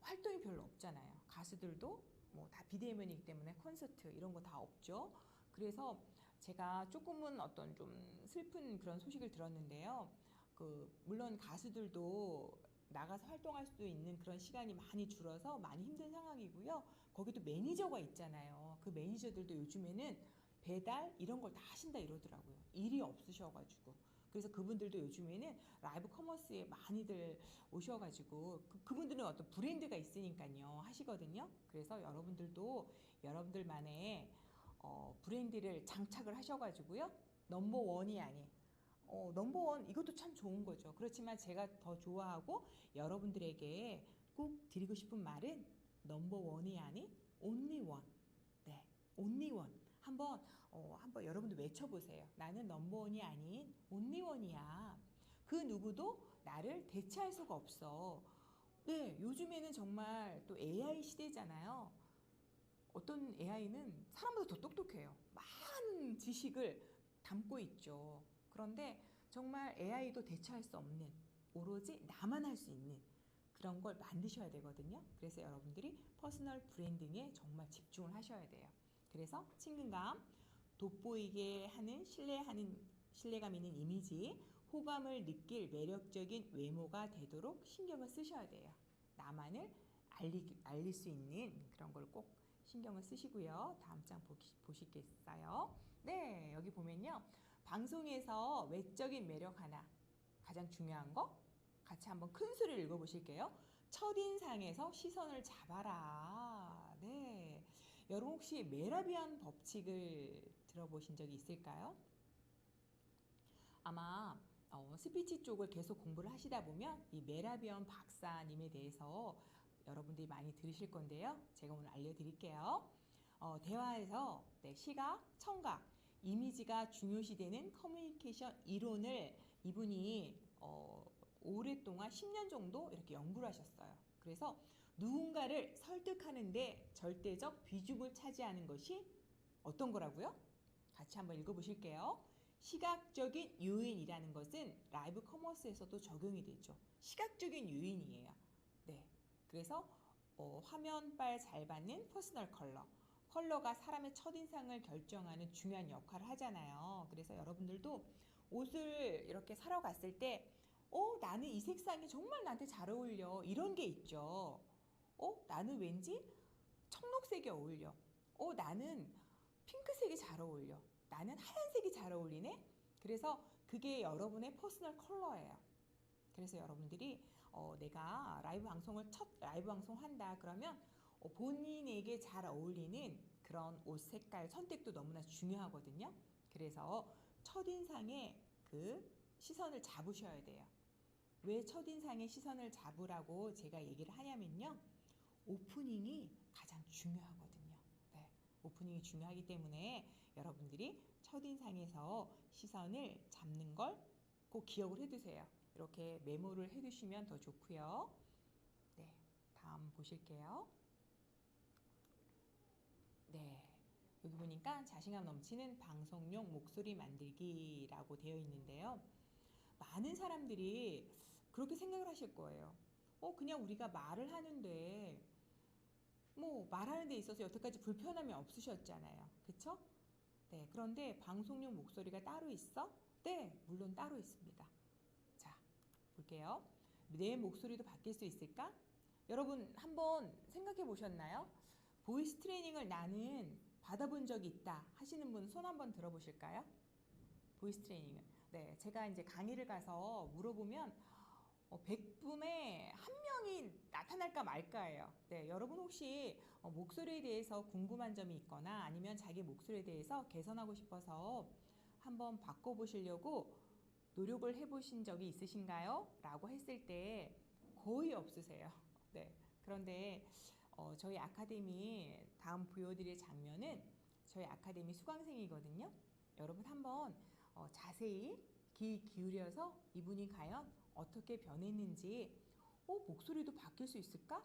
활동이 별로 없잖아요. 가수들도 뭐 다 비대면이기 때문에 콘서트 이런 거 다 없죠. 그래서 제가 조금은 어떤 좀 슬픈 그런 소식을 들었는데요. 물론 가수들도 나가서 활동할 수 있는 그런 시간이 많이 줄어서 많이 힘든 상황이고요. 거기도 매니저가 있잖아요. 그 매니저들도 요즘에는 배달 이런 걸 다 하신다 이러더라고요. 일이 없으셔가지고. 그래서 그분들도 요즘에는 라이브 커머스에 많이들 오셔가지고 그분들은 어떤 브랜드가 있으니까요 하시거든요. 그래서 여러분들도 여러분들만의 브랜드를 장착을 하셔가지고요. 넘버원이 아닌 넘버원 이것도 참 좋은 거죠. 그렇지만 제가 더 좋아하고 여러분들에게 꼭 드리고 싶은 말은 넘버원이 아닌 온리원. 네, 온리원. 한번 여러분들 외쳐보세요. 나는 넘버원이 아닌 온리원이야. 그 누구도 나를 대체할 수가 없어. 네, 요즘에는 정말 또 AI 시대잖아요. 어떤 AI는 사람보다 더 똑똑해요. 많은 지식을 담고 있죠. 그런데 정말 AI도 대체할 수 없는 오로지 나만 할 수 있는 그런 걸 만드셔야 되거든요. 그래서 여러분들이 퍼스널 브랜딩에 정말 집중을 하셔야 돼요. 그래서 친근감, 돋보이게 하는 신뢰감 있는 이미지, 호감을 느낄 매력적인 외모가 되도록 신경을 쓰셔야 돼요. 나만을 알릴 수 있는 그런 걸 꼭 신경을 쓰시고요. 다음 장 보시겠어요? 네, 여기 보면요. 방송에서 외적인 매력 하나, 가장 중요한 거 같이 한번 큰 소리를 읽어보실게요. 첫인상에서 시선을 잡아라. 네, 여러분 혹시 메라비안 법칙을 들어보신 적이 있을까요? 아마 스피치 쪽을 계속 공부를 하시다 보면 이 메라비안 박사님에 대해서 여러분들이 많이 들으실 건데요. 제가 오늘 알려드릴게요. 대화에서 시각, 청각, 이미지가 중요시되는 커뮤니케이션 이론을 이분이 오랫동안 10년 정도 이렇게 연구를 하셨어요. 그래서 누군가를 설득하는데 절대적 비중을 차지하는 것이 어떤 거라고요? 같이 한번 읽어보실게요. 시각적인 요인이라는 것은 라이브 커머스에서도 적용이 되죠. 시각적인 요인이에요. 네, 그래서 화면빨 잘 받는 퍼스널 컬러가 사람의 첫인상을 결정하는 중요한 역할을 하잖아요. 그래서 여러분들도 옷을 이렇게 사러 갔을 때 나는 이 색상이 정말 나한테 잘 어울려 이런 게 있죠. 나는 왠지 청록색이 어울려. 나는 핑크색이 잘 어울려. 나는 하얀색이 잘 어울리네. 그래서 그게 여러분의 퍼스널 컬러예요. 그래서 여러분들이 내가 첫 라이브 방송 한다 그러면 본인에게 잘 어울리는 그런 옷 색깔 선택도 너무나 중요하거든요. 그래서 첫인상에 그 시선을 잡으셔야 돼요. 왜 첫인상에 시선을 잡으라고 제가 얘기를 하냐면요. 오프닝이 가장 중요하거든요. 네, 오프닝이 중요하기 때문에 여러분들이 첫인상에서 시선을 잡는 걸 꼭 기억을 해두세요. 이렇게 메모를 해두시면 더 좋고요. 네, 다음 보실게요. 네, 여기 보니까 자신감 넘치는 방송용 목소리 만들기라고 되어 있는데요. 많은 사람들이 그렇게 생각을 하실 거예요. 그냥 우리가 말을 하는데 뭐 말하는 데 있어서 여태까지 불편함이 없으셨잖아요. 그쵸? 네, 그런데 방송용 목소리가 따로 있어? 네, 물론 따로 있습니다. 자, 볼게요. 내 목소리도 바뀔 수 있을까? 여러분 한번 생각해 보셨나요? 보이스 트레이닝을 나는 받아본 적이 있다 하시는 분 손 한번 들어보실까요? 보이스 트레이닝을. 네, 제가 이제 강의를 가서 물어보면 100분에 한 명이 나타날까 말까예요. 네, 여러분 혹시 목소리에 대해서 궁금한 점이 있거나 아니면 자기 목소리에 대해서 개선하고 싶어서 한번 바꿔보시려고 노력을 해보신 적이 있으신가요? 라고 했을 때 거의 없으세요. 네, 그런데 저희 아카데미 다음 보여드릴 장면은 저희 아카데미 수강생이거든요. 여러분 한번 자세히 귀 기울여서 이분이 과연 어떻게 변했는지 목소리도 바뀔 수 있을까?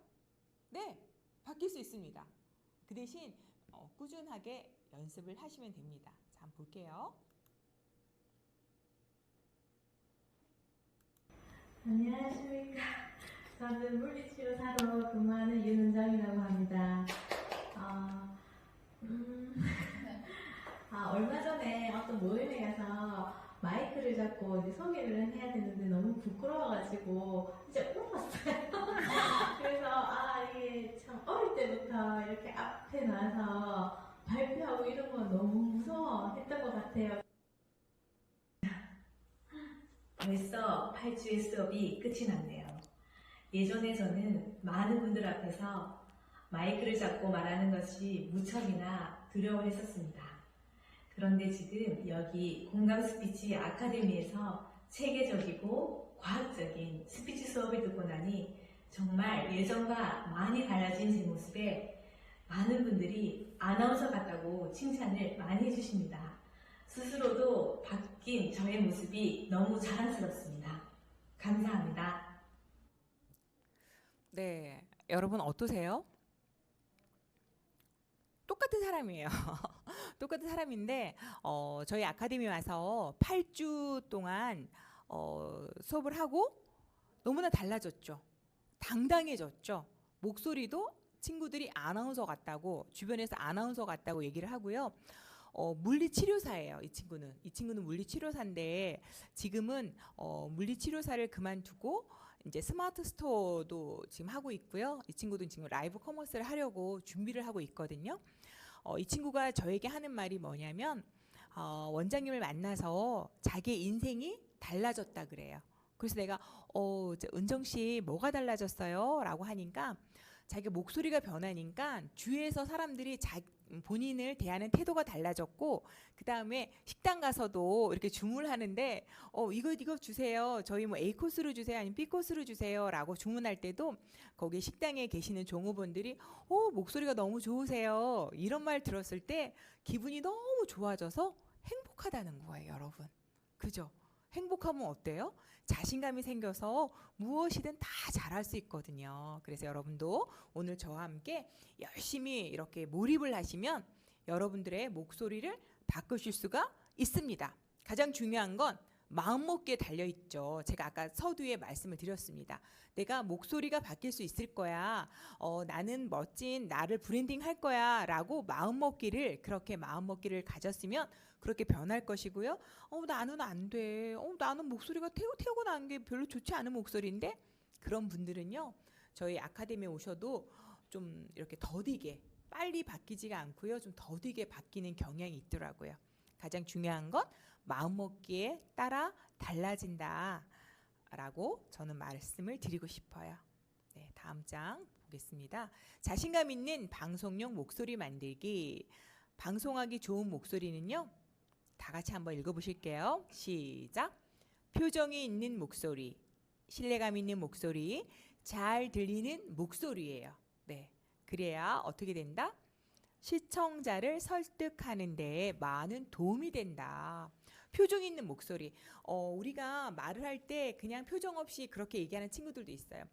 네, 바뀔 수 있습니다. 그 대신 꾸준하게 연습을 하시면 됩니다. 자, 한번 볼게요. 안녕하십니까. 저는 물리치료사로 근무하는 윤은정이라고 합니다. 얼마 전에 어떤 모임에 가서 마이크를 잡고 이제 소개를 해야 되는데 너무 부끄러워가지고 이제 울었어요. 그래서 이게 참 어릴 때부터 이렇게 앞에 나와서 발표하고 이런 거 너무 무서워했던 것 같아요. 벌써 8주의 수업이 끝이 났네요. 예전에 저는 많은 분들 앞에서 마이크를 잡고 말하는 것이 무척이나 두려워했었습니다. 그런데 지금 여기 공감 스피치 아카데미에서 체계적이고 과학적인 스피치 수업을 듣고 나니 정말 예전과 많이 달라진 제 모습에 많은 분들이 아나운서 같다고 칭찬을 많이 해주십니다. 스스로도 바뀐 저의 모습이 너무 자랑스럽습니다. 감사합니다. 네, 여러분 어떠세요? 똑같은 사람이에요. 똑같은 사람인데 저희 아카데미 와서 8주 동안 수업을 하고 너무나 달라졌죠. 당당해졌죠. 목소리도 친구들이 아나운서 같다고, 주변에서 아나운서 같다고 얘기를 하고요. 물리치료사예요. 이 친구는 물리치료사인데 지금은 물리치료사를 그만두고 이제 스마트 스토어도 지금 하고 있고요. 이 친구도 지금 라이브 커머스를 하려고 준비를 하고 있거든요. 이 친구가 저에게 하는 말이 뭐냐면 원장님을 만나서 자기의 인생이 달라졌다 그래요. 그래서 내가 은정 씨 뭐가 달라졌어요? 라고 하니까 자기 목소리가 변하니까 주위에서 사람들이 본인을 대하는 태도가 달라졌고, 그 다음에 식당 가서도 이렇게 주문을 하는데 이거 주세요. 저희 뭐 A 코스로 주세요. 아니면 B 코스로 주세요. 라고 주문할 때도 거기 식당에 계시는 종업원들이 목소리가 너무 좋으세요. 이런 말 들었을 때 기분이 너무 좋아져서 행복하다는 거예요, 여러분. 그죠? 행복하면 어때요? 자신감이 생겨서 무엇이든 다 잘할 수 있거든요. 그래서 여러분도 오늘 저와 함께 열심히 이렇게 몰입을 하시면 여러분들의 목소리를 바꾸실 수가 있습니다. 가장 중요한 건 마음먹기에 달려있죠. 제가 아까 서두에 말씀을 드렸습니다. 내가 목소리가 바뀔 수 있을 거야. 나는 멋진 나를 브랜딩 할 거야. 라고 그렇게 마음먹기를 가졌으면 그렇게 변할 것이고요. 나는 안 돼. 나는 목소리가 태우고 나는 게 별로 좋지 않은 목소리인데, 그런 분들은요, 저희 아카데미에 오셔도 좀 이렇게 더디게, 빨리 바뀌지가 않고요. 좀 더디게 바뀌는 경향이 있더라고요. 가장 중요한 건 마음먹기에 따라 달라진다 라고 저는 말씀을 드리고 싶어요. 네, 다음 장 보겠습니다. 자신감 있는 방송용 목소리 만들기. 방송하기 좋은 목소리는요, 다 같이 한번 읽어보실게요. 시작. 표정이 있는 목소리, 신뢰감 있는 목소리, 잘 들리는 목소리예요. 네, 그래야 어떻게 된다? 시청자를 설득하는 데 많은 도움이 된다. 표정 있는 목소리. 우리가 말을 할 때 그냥 표정 없이 그렇게 얘기하는 친구들도 있어요.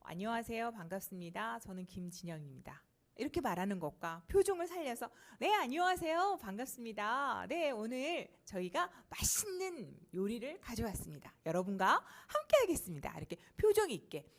안녕하세요. 반갑습니다. 저는 김진영입니다. 이렇게 말하는 것과 표정을 살려서 네, 안녕하세요. 반갑습니다. 네, 오늘 저희가 맛있는 요리를 가져왔습니다. 여러분과 함께 하겠습니다. 이렇게 표정 있게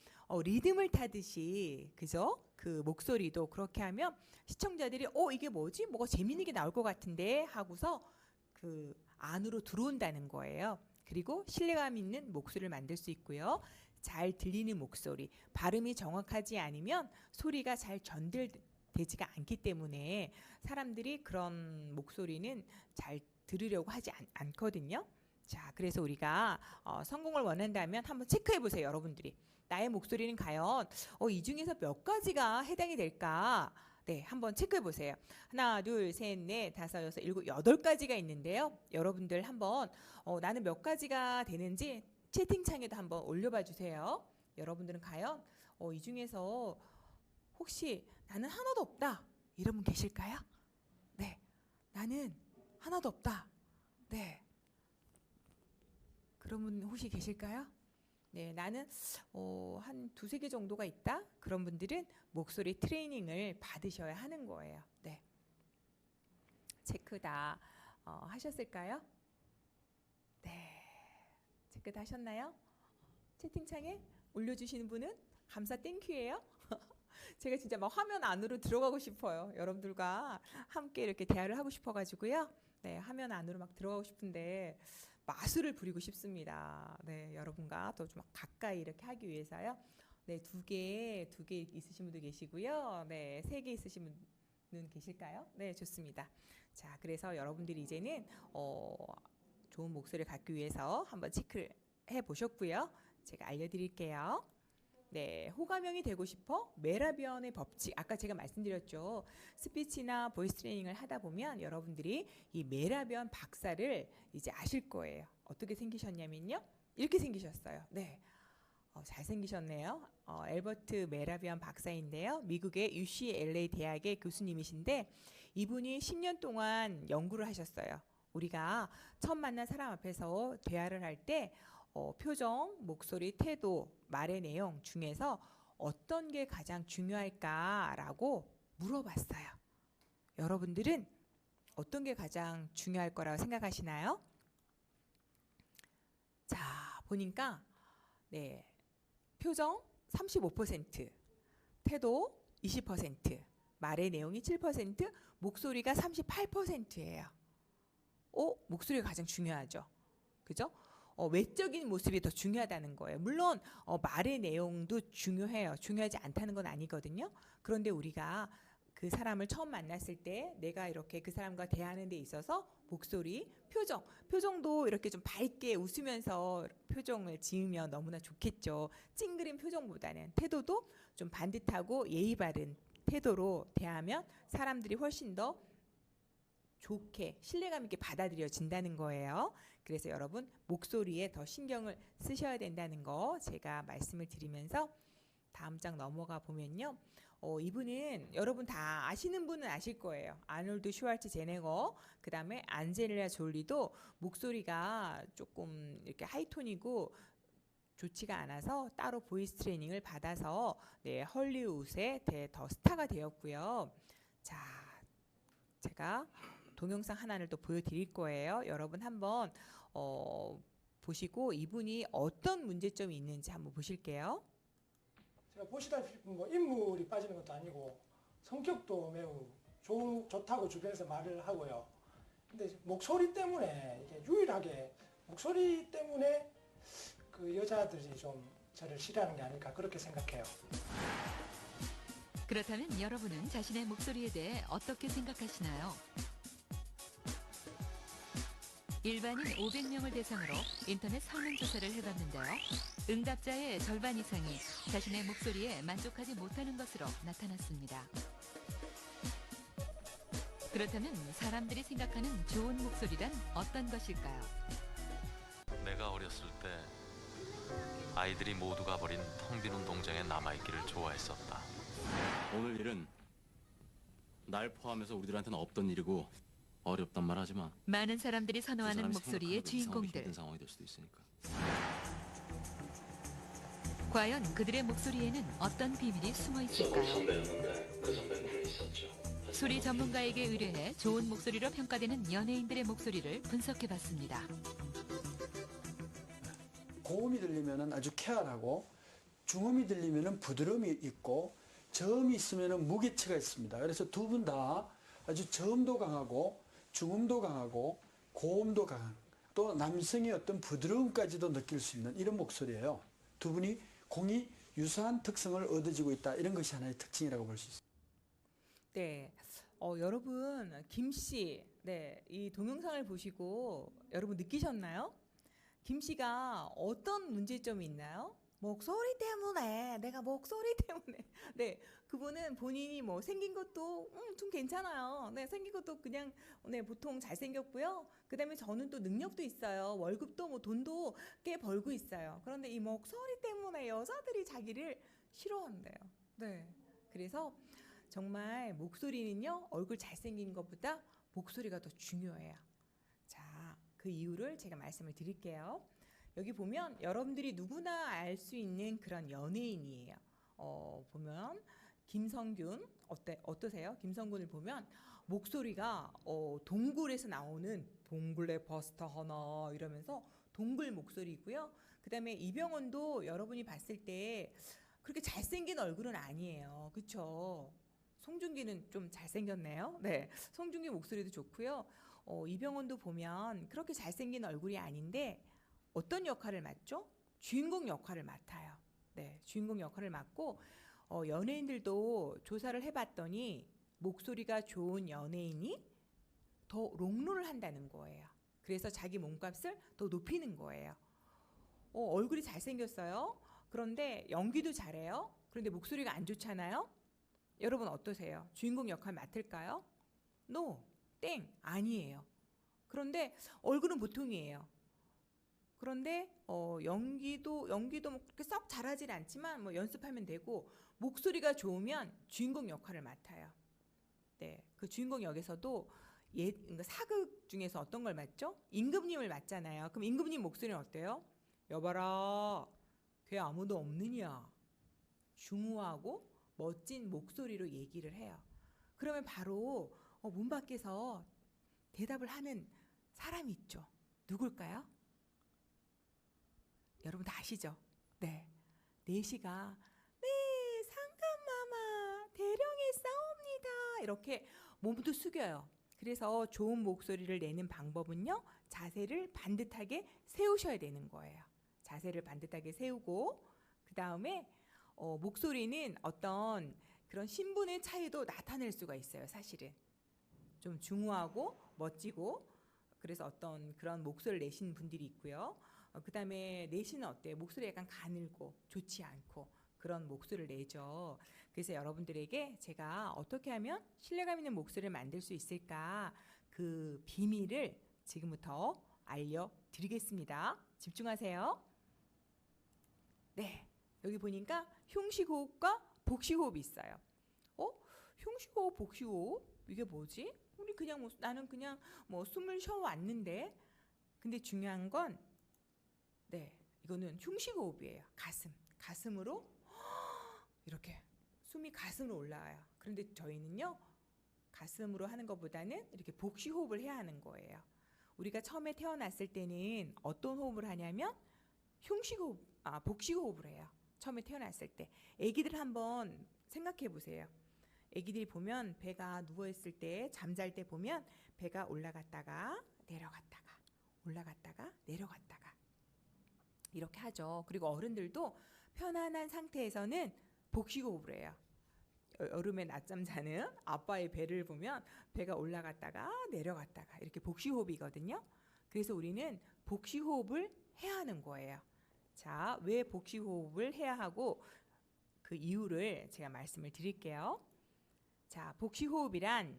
리듬을 타듯이, 그죠? 그 목소리도 그렇게 하면 시청자들이 이게 뭐지? 뭐가 재밌는 게 나올 것 같은데 하고서 그 안으로 들어온다는 거예요. 그리고 신뢰감 있는 목소리를 만들 수 있고요. 잘 들리는 목소리, 발음이 정확하지 않으면 소리가 잘 전달되지가 않기 때문에 사람들이 그런 목소리는 잘 들으려고 하지 않거든요. 자, 그래서 우리가 성공을 원한다면 한번 체크해 보세요, 여러분들이. 나의 목소리는 과연 이 중에서 몇 가지가 해당이 될까? 네, 한번 체크해 보세요. 하나, 둘, 셋, 넷, 다섯, 여섯, 일곱, 8가지가 있는데요. 여러분들 한번 나는 몇 가지가 되는지 채팅창에도 한번 올려봐 주세요. 여러분들은 과연 이 중에서 혹시 나는 하나도 없다, 이런 분 계실까요? 네, 나는 하나도 없다. 네, 그런 분 혹시 계실까요? 네, 나는 한 2-3개 정도가 있다. 그런 분들은 목소리 트레이닝을 받으셔야 하는 거예요. 네, 체크 다 하셨을까요? 네, 체크 다 하셨나요? 채팅창에 올려주시는 분은 감사 땡큐예요. 제가 진짜 막 화면 안으로 들어가고 싶어요. 여러분들과 함께 이렇게 대화를 하고 싶어가지고요. 네, 화면 안으로 막 들어가고 싶은데 마술을 부리고 싶습니다. 네, 여러분과 또 좀 가까이 이렇게 하기 위해서요. 네, 두 개 있으신 분도 계시고요. 네, 세 개 있으신 분은 계실까요? 네, 좋습니다. 자, 그래서 여러분들이 이제는 좋은 목소리를 갖기 위해서 한번 체크를 해 보셨고요. 제가 알려드릴게요. 네, 호감형이 되고 싶어? 메라비언의 법칙. 아까 제가 말씀드렸죠. 스피치나 보이스 트레이닝을 하다 보면 여러분들이 이 메라비언 박사를 이제 아실 거예요. 어떻게 생기셨냐면요. 이렇게 생기셨어요. 네. 잘생기셨네요. 엘버트 메라비언 박사인데요. 미국의 UCLA 대학의 교수님이신데 이분이 10년 동안 연구를 하셨어요. 우리가 처음 만난 사람 앞에서 대화를 할 때 표정, 목소리, 태도, 말의 내용 중에서 어떤 게 가장 중요할까라고 물어봤어요. 여러분들은 어떤 게 가장 중요할 거라고 생각하시나요? 자, 보니까 네, 표정 35%, 태도 20%, 말의 내용이 7%, 목소리가 38%예요. 목소리가 가장 중요하죠. 그죠? 외적인 모습이 더 중요하다는 거예요. 물론 말의 내용도 중요해요. 중요하지 않다는 건 아니거든요. 그런데 우리가 그 사람을 처음 만났을 때 내가 이렇게 그 사람과 대하는 데 있어서 목소리, 표정도 이렇게 좀 밝게 웃으면서 표정을 지으면 너무나 좋겠죠. 찡그린 표정보다는 태도도 좀 반듯하고 예의 바른 태도로 대하면 사람들이 훨씬 더 좋게 신뢰감 있게 받아들여진다는 거예요. 그래서 여러분 목소리에 더 신경을 쓰셔야 된다는 거 제가 말씀을 드리면서 다음 장 넘어가 보면요. 이분은 여러분 다 아시는 분은 아실 거예요. 아놀드 슈왈츠 제네거, 그 다음에 안젤리나 졸리도 목소리가 조금 이렇게 하이톤이고 좋지가 않아서 따로 보이스 트레이닝을 받아서 네, 헐리우드의 더 스타가 되었고요. 자, 제가 동영상 하나를 또 보여드릴 거예요. 여러분 한번 보시고 이분이 어떤 문제점이 있는지 한번 보실게요. 제가 보시다시피 뭐 인물이 빠지는 것도 아니고 성격도 매우 좋다고 주변에서 말을 하고요. 근데 목소리 때문에 이게 유일하게 목소리 때문에 그 여자들이 좀 저를 싫어하는 게 아닐까 그렇게 생각해요. 그렇다면 여러분은 자신의 목소리에 대해 어떻게 생각하시나요? 일반인 500명을 대상으로 인터넷 설문조사를 해봤는데요. 응답자의 절반 이상이 자신의 목소리에 만족하지 못하는 것으로 나타났습니다. 그렇다면 사람들이 생각하는 좋은 목소리란 어떤 것일까요? 내가 어렸을 때 아이들이 모두 가버린 텅 빈 운동장에 남아있기를 좋아했었다. 오늘 일은 날 포함해서 우리들한테는 없던 일이고 어렵단 말 하지 마. 많은 사람들이 그 선호하는 사람이 목소리의 생각하는 이상하게 주인공들. 힘든 상황이 될 수도 있으니까. 과연 그들의 목소리에는 어떤 비밀이 숨어 있을까요? 소리 전문가에게 의뢰해 좋은 목소리로 평가되는 연예인들의 목소리를 분석해봤습니다. 고음이 들리면 아주 쾌활하고 중음이 들리면 부드러움이 있고 저음이 있으면 무게치가 있습니다. 그래서 두 분 다 아주 저음도 강하고 중음도 강하고 고음도 강한 또 남성의 어떤 부드러움까지도 느낄 수 있는 이런 목소리예요. 두 분이 공이 유사한 특성을 얻어지고 있다. 이런 것이 하나의 특징이라고 볼 수 있습니다. 네, 여러분 김 씨, 네, 이 동영상을 보시고 여러분 느끼셨나요? 김 씨가 어떤 문제점이 있나요? 목소리 때문에, 내가 목소리 때문에. 네, 그분은 본인이 뭐 생긴 것도 좀 괜찮아요. 네, 생긴 것도 그냥 네, 보통 잘생겼고요. 그다음에 저는 또 능력도 있어요. 월급도 뭐 돈도 꽤 벌고 있어요. 그런데 이 목소리 때문에 여자들이 자기를 싫어한대요. 네, 그래서 정말 목소리는요, 얼굴 잘생긴 것보다 목소리가 더 중요해요. 자, 그 이유를 제가 말씀을 드릴게요. 여기 보면 여러분들이 누구나 알 수 있는 그런 연예인이에요. 보면 김성균 어떠세요? 김성균을 보면 목소리가 동굴에서 나오는 동굴의 버스터 하나 이러면서 동굴 목소리고요. 그다음에 이병헌도 여러분이 봤을 때 그렇게 잘생긴 얼굴은 아니에요. 그렇죠? 송중기는 좀 잘생겼네요. 네, 송중기 목소리도 좋고요. 이병헌도 보면 그렇게 잘생긴 얼굴이 아닌데 어떤 역할을 맡죠? 주인공 역할을 맡아요. 네, 주인공 역할을 맡고 연예인들도 조사를 해봤더니 목소리가 좋은 연예인이 더 롱런을 한다는 거예요. 그래서 자기 몸값을 더 높이는 거예요. 얼굴이 잘생겼어요. 그런데 연기도 잘해요. 그런데 목소리가 안 좋잖아요. 여러분 어떠세요? 주인공 역할 맡을까요? No, 땡, 아니에요. 그런데 얼굴은 보통이에요. 그런데 연기도 뭐 그렇게 썩 잘하진 않지만 뭐 연습하면 되고 목소리가 좋으면 주인공 역할을 맡아요. 네, 그 주인공 역에서도 그러니까 사극 중에서 어떤 걸 맡죠? 임금님을 맡잖아요. 그럼 임금님 목소리는 어때요? 여봐라, 걔 아무도 없느냐. 중후하고 멋진 목소리로 얘기를 해요. 그러면 바로 문 밖에서 대답을 하는 사람이 있죠. 누굴까요? 여러분 다 아시죠? 네, 내시가 네, 상감마마 대령에 싸웁니다. 이렇게 몸도 숙여요. 그래서 좋은 목소리를 내는 방법은요, 자세를 반듯하게 세우셔야 되는 거예요. 자세를 반듯하게 세우고 그 다음에 목소리는 어떤 그런 신분의 차이도 나타낼 수가 있어요. 사실은 좀 중후하고 멋지고 그래서 어떤 그런 목소리를 내신 분들이 있고요. 그 다음에 내시는 어때요? 목소리 약간 가늘고 좋지 않고 그런 목소리를 내죠. 그래서 여러분들에게 제가 어떻게 하면 신뢰감 있는 목소리를 만들 수 있을까 그 비밀을 지금부터 알려드리겠습니다. 집중하세요. 네, 여기 보니까 흉식호흡과 복식호흡이 있어요. 흉식호흡, 복식호흡 이게 뭐지? 우리 그냥 나는 그냥 숨을 쉬어왔는데 근데 중요한 건 네, 이거는 흉식호흡이에요. 가슴으로 이렇게 숨이 가슴으로 올라와요. 그런데 저희는요 가슴으로 하는 것보다는 이렇게 복식호흡을 해야 하는 거예요. 우리가 처음에 태어났을 때는 어떤 호흡을 하냐면 복식호흡을 해요. 처음에 태어났을 때 아기들 한번 생각해 보세요. 아기들이 보면 배가 누워있을 때 잠잘 때 보면 배가 올라갔다가 내려갔다가 올라갔다가 내려갔다가 이렇게 하죠. 그리고 어른들도 편안한 상태에서는 복식호흡을 해요. 여름에 낮잠 자는 아빠의 배를 보면 배가 올라갔다가 내려갔다가 이렇게 복식호흡이거든요. 그래서 우리는 복식호흡을 해야 하는 거예요. 자, 왜 복식호흡을 해야 하고 그 이유를 제가 말씀을 드릴게요. 자, 복식호흡이란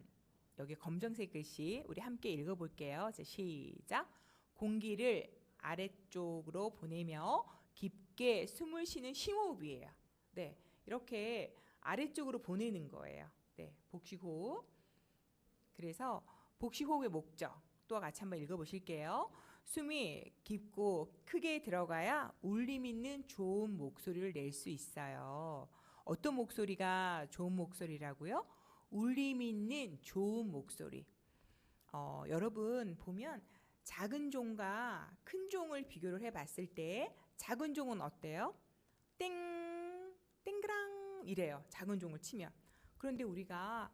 여기 검정색 글씨 우리 함께 읽어볼게요. 자, 시작. 공기를 아래쪽으로 보내며 깊게 숨을 쉬는 심호흡이에요. 네, 이렇게 아래쪽으로 보내는 거예요. 네, 복식호흡. 그래서 복식호흡의 목적 또 같이 한번 읽어보실게요. 숨이 깊고 크게 들어가야 울림 있는 좋은 목소리를 낼 수 있어요. 어떤 목소리가 좋은 목소리라고요? 울림 있는 좋은 목소리. 여러분 보면 작은 종과 큰 종을 비교를 해봤을 때 작은 종은 어때요? 땡, 땡그랑 이래요. 작은 종을 치면. 그런데 우리가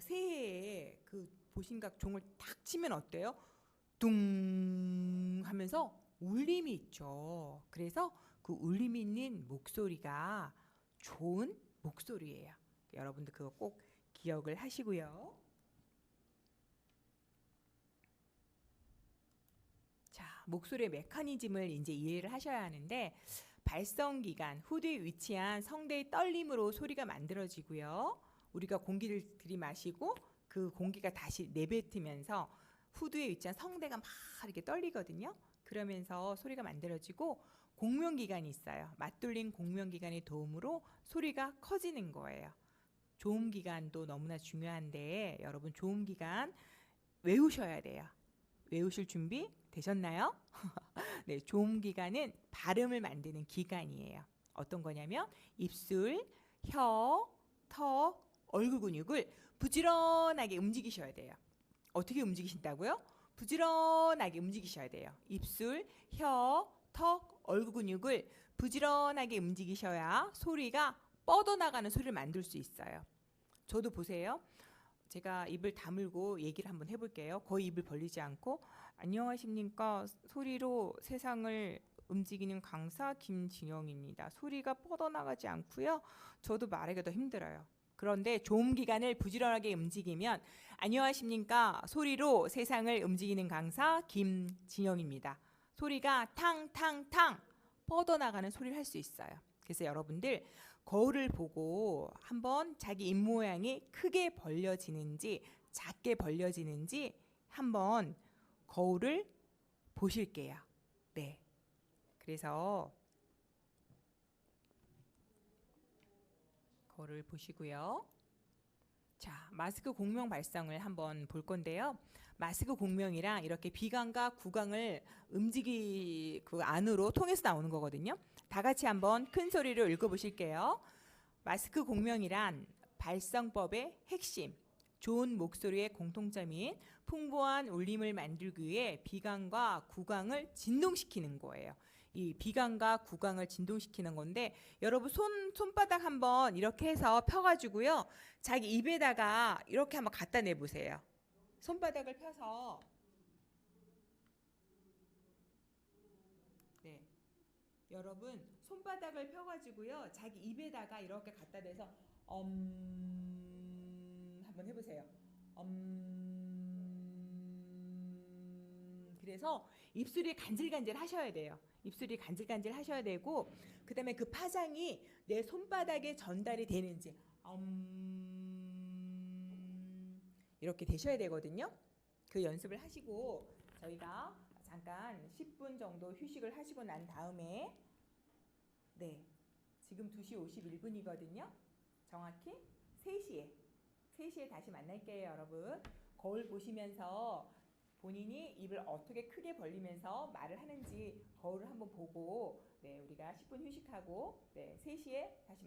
새해에 그 보신각 종을 탁 치면 어때요? 둥 하면서 울림이 있죠. 그래서 그 울림 있는 목소리가 좋은 목소리예요. 여러분들 그거 꼭 기억을 하시고요. 자, 목소리의 메커니즘을 이제 이해를 하셔야 하는데 발성기관, 후두에 위치한 성대의 떨림으로 소리가 만들어지고요. 우리가 공기를 들이마시고 그 공기가 다시 내뱉으면서 후두에 위치한 성대가 막 이렇게 떨리거든요. 그러면서 소리가 만들어지고 공명기관이 있어요. 맞돌린 공명기관의 도움으로 소리가 커지는 거예요. 조음기관도 너무나 중요한데 여러분 조음기관 외우셔야 돼요. 외우실 준비 되셨나요? 네, 조음기관은 발음을 만드는 기관이에요. 어떤 거냐면 입술, 혀, 턱, 얼굴 근육을 부지런하게 움직이셔야 돼요. 어떻게 움직이신다고요? 부지런하게 움직이셔야 돼요. 입술, 혀, 턱, 얼굴 근육을 부지런하게 움직이셔야 소리가 뻗어나가는 소리를 만들 수 있어요. 저도 보세요. 제가 입을 다물고 얘기를 한번 해볼게요. 거의 입을 벌리지 않고. 안녕하십니까. 소리로 세상을 움직이는 강사 김진영입니다. 소리가 뻗어나가지 않고요. 저도 말하기가 더 힘들어요. 그런데 조음 기관을 부지런하게 움직이면 안녕하십니까. 소리로 세상을 움직이는 강사 김진영입니다. 소리가 탕탕탕 뻗어나가는 소리를 할 수 있어요. 그래서 여러분들 거울을 보고 한번 자기 입 모양이 크게 벌려지는지 작게 벌려지는지 한번 거울을 보실게요. 네. 그래서 거울을 보시고요. 자, 마스크 공명 발성을 한번 볼 건데요. 마스크 공명이랑 이렇게 비강과 구강을 그 안으로 통해서 나오는 거거든요. 다 같이 한번 큰 소리로 읽어보실게요. 마스크 공명이란 발성법의 핵심, 좋은 목소리의 공통점인 풍부한 울림을 만들기 위해 비강과 구강을 진동시키는 거예요. 이 비강과 구강을 진동시키는 건데 여러분 손바닥 한번 이렇게 해서 펴가지고요. 자기 입에다가 이렇게 한번 갖다 내보세요. 손바닥을 펴서 네, 여러분 손바닥을 펴가지고요. 자기 입에다가 이렇게 갖다 대서 한번 해보세요. 그래서 입술이 간질간질 하셔야 돼요. 입술이 간질간질 하셔야 되고 그 다음에 그 파장이 내 손바닥에 전달이 되는지 이렇게 되셔야 되거든요. 그 연습을 하시고 저희가 잠깐 10분 정도 휴식을 하시고 난 다음에 네, 지금 2시 51분이거든요. 정확히 3시에 다시 만날게요, 여러분. 거울 보시면서 본인이 입을 어떻게 크게 벌리면서 말을 하는지 거울을 한번 보고 네, 우리가 10분 휴식하고 네, 3시에 다시